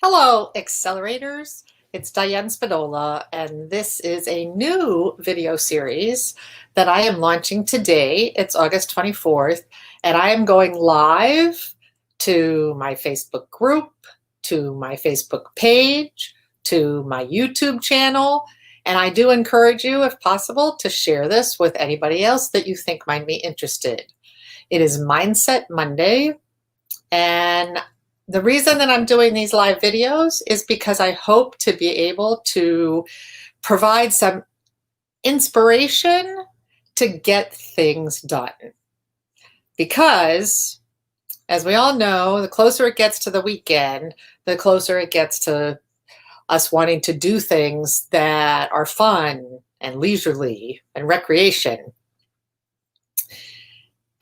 Hello, accelerators. It's Diane Spadola, and this is a new video series that I am launching today. It's August 24th, and I am going live to my Facebook group, to my Facebook page, to my YouTube channel, and I do encourage you, if possible, to share this with anybody else that you think might be interested. It is Mindset Monday, and the reason that I'm doing these live videos is because I hope to be able to provide some inspiration to get things done. Because, as we all know, the closer it gets to the weekend, the closer it gets to us wanting to do things that are fun and leisurely and recreation.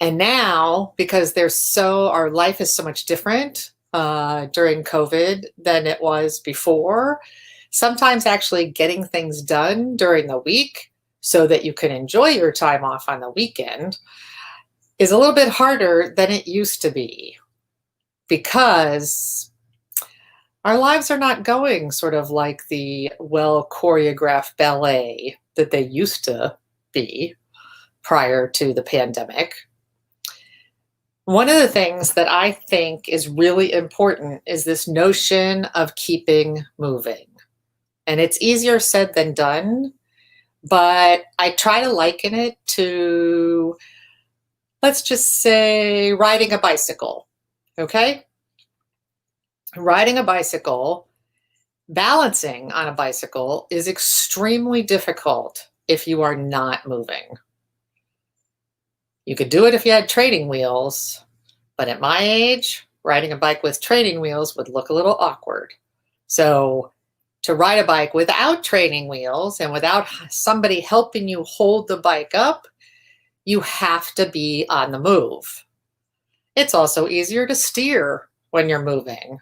And now, because our life is so much different during COVID than it was before, sometimes actually getting things done during the week so that you can enjoy your time off on the weekend is a little bit harder than it used to be, because our lives are not going sort of like the well-choreographed ballet that they used to be prior to the pandemic. One of the things that I think is really important is this notion of keeping moving. And it's easier said than done, but I try to liken it to, let's just say, riding a bicycle, okay? Riding a bicycle, balancing on a bicycle is extremely difficult if you are not moving. You could do it if you had training wheels, but at my age, riding a bike with training wheels would look a little awkward. So to ride a bike without training wheels and without somebody helping you hold the bike up, you have to be on the move. It's also easier to steer when you're moving,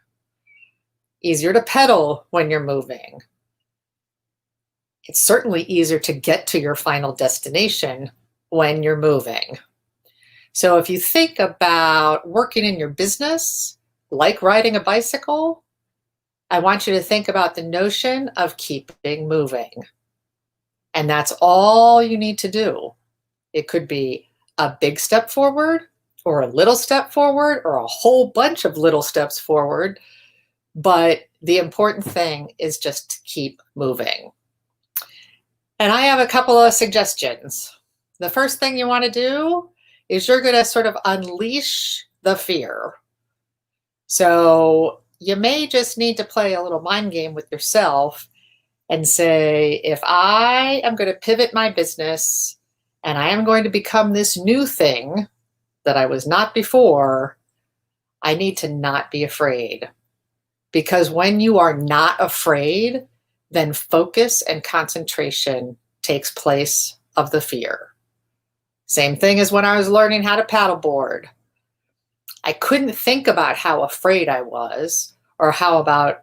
easier to pedal when you're moving. It's certainly easier to get to your final destination when you're moving. So if you think about working in your business like riding a bicycle, I want you to think about the notion of keeping moving. And that's all you need to do. It could be a big step forward, or a little step forward, or a whole bunch of little steps forward. But the important thing is just to keep moving. And I have a couple of suggestions. The first thing you want to do is you're going to sort of unleash the fear. So you may just need to play a little mind game with yourself and say, if I am going to pivot my business and I am going to become this new thing that I was not before, I need to not be afraid. Because when you are not afraid, then focus and concentration takes place of the fear. Same thing as when I was learning how to paddleboard. I couldn't think about how afraid I was or how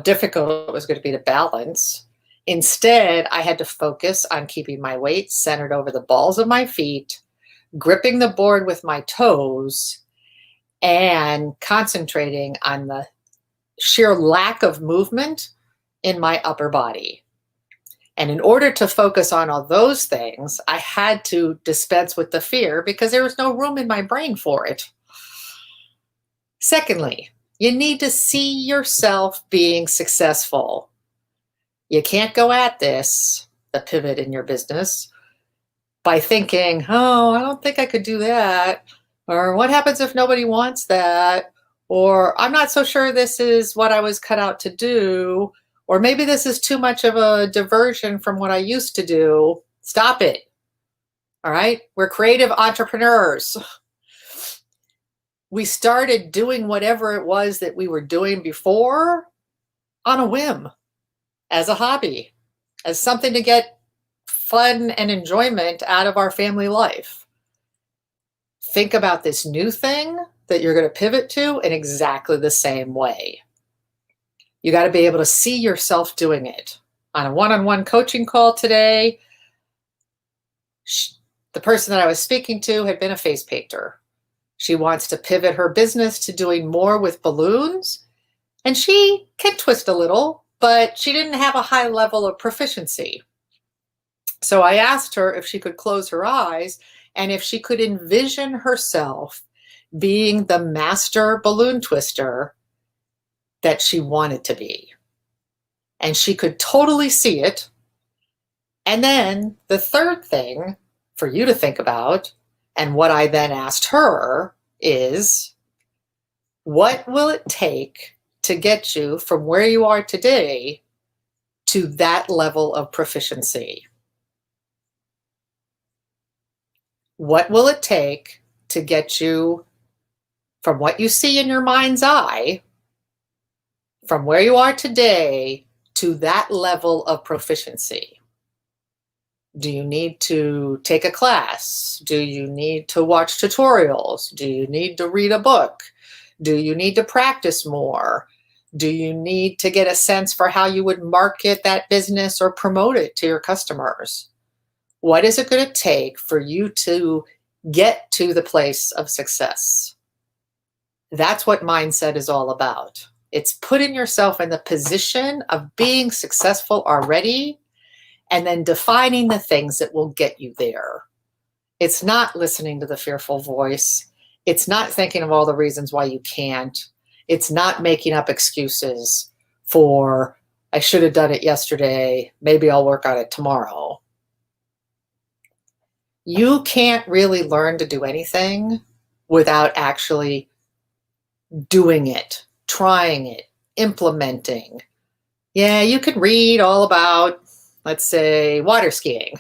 difficult it was going to be to balance. Instead, I had to focus on keeping my weight centered over the balls of my feet, gripping the board with my toes, and concentrating on the sheer lack of movement in my upper body. And in order to focus on all those things, I had to dispense with the fear because there was no room in my brain for it. Secondly, you need to see yourself being successful. You can't go at this, the pivot in your business, by thinking, oh, I don't think I could do that. Or what happens if nobody wants that? Or I'm not so sure this is what I was cut out to do. Or maybe this is too much of a diversion from what I used to do. Stop it. All right? We're creative entrepreneurs. We started doing whatever it was that we were doing before on a whim, as a hobby, as something to get fun and enjoyment out of our family life. Think about this new thing that you're going to pivot to in exactly the same way. You got to be able to see yourself doing it. On a one-on-one coaching call today, the person that I was speaking to had been a face painter. She wants to pivot her business to doing more with balloons And she can twist a little, but she didn't have a high level of proficiency. So I asked her if she could close her eyes and if she could envision herself being the master balloon twister that she wanted to be. And she could totally see it. And then the third thing for you to think about, and what I then asked her, is what will it take to get you from where you are today to that level of proficiency? What will it take to get you from what you see in your mind's eye, from where you are today to that level of proficiency? Do you need to take a class? Do you need to watch tutorials? Do you need to read a book? Do you need to practice more? Do you need to get a sense for how you would market that business or promote it to your customers? What is it going to take for you to get to the place of success? That's what mindset is all about. It's putting yourself in the position of being successful already and then defining the things that will get you there. It's not listening to the fearful voice. It's not thinking of all the reasons why you can't. It's not making up excuses for, I should have done it yesterday, maybe I'll work on it tomorrow. You can't really learn to do anything without actually doing it, trying it, implementing. Yeah, you can read all about, let's say, water skiing.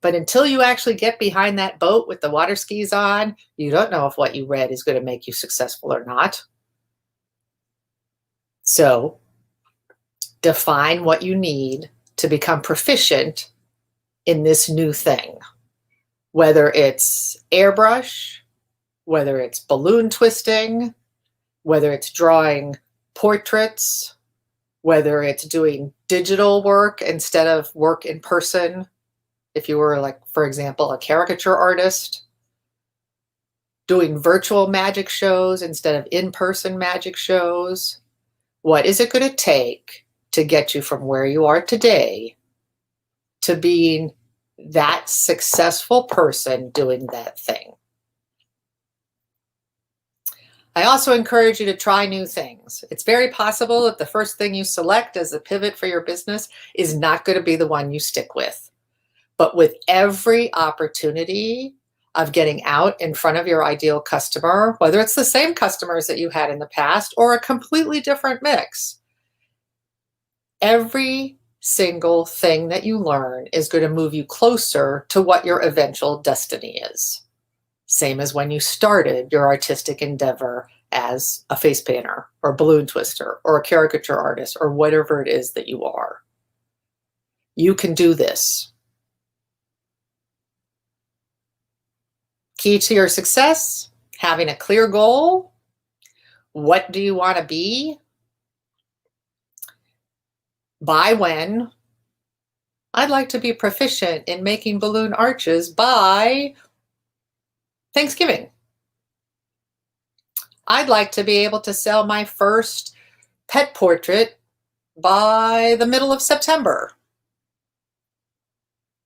But until you actually get behind that boat with the water skis on, you don't know if what you read is going to make you successful or not. So define what you need to become proficient in this new thing. Whether it's airbrush, whether it's balloon twisting, whether it's drawing portraits, whether it's doing digital work instead of work in person. If you were, like, for example, a caricature artist, doing virtual magic shows instead of in-person magic shows. What is it going to take to get you from where you are today to being that successful person doing that thing? I also encourage you to try new things. It's very possible that the first thing you select as a pivot for your business is not going to be the one you stick with. But with every opportunity of getting out in front of your ideal customer, whether it's the same customers that you had in the past or a completely different mix, every single thing that you learn is going to move you closer to what your eventual destiny is. Same as when you started your artistic endeavor as a face painter or balloon twister or a caricature artist or whatever it is that you are. You can do this. Key to your success, having a clear goal. What do you want to be? By when? I'd like to be proficient in making balloon arches by Thanksgiving. I'd like to be able to sell my first pet portrait by the middle of September.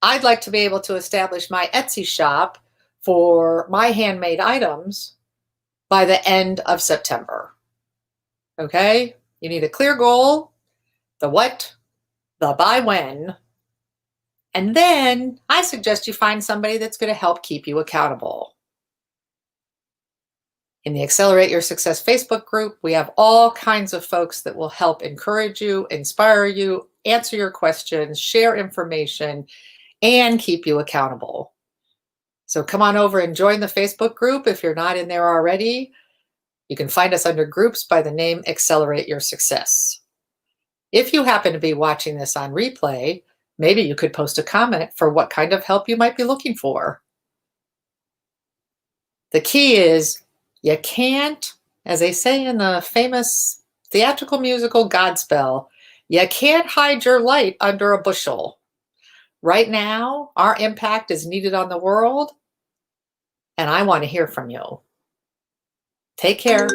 I'd like to be able to establish my Etsy shop for my handmade items by the end of September. Okay? You need a clear goal, the what, the by when, and then I suggest you find somebody that's going to help keep you accountable. In the Accelerate Your Success Facebook group, we have all kinds of folks that will help encourage you, inspire you, answer your questions, share information, and keep you accountable. So come on over and join the Facebook group if you're not in there already. You can find us under groups by the name Accelerate Your Success. If you happen to be watching this on replay, maybe you could post a comment for what kind of help you might be looking for. The key is you can't, as they say in the famous theatrical musical Godspell, you can't hide your light under a bushel. Right now, our impact is needed on the world, and I want to hear from you. Take care.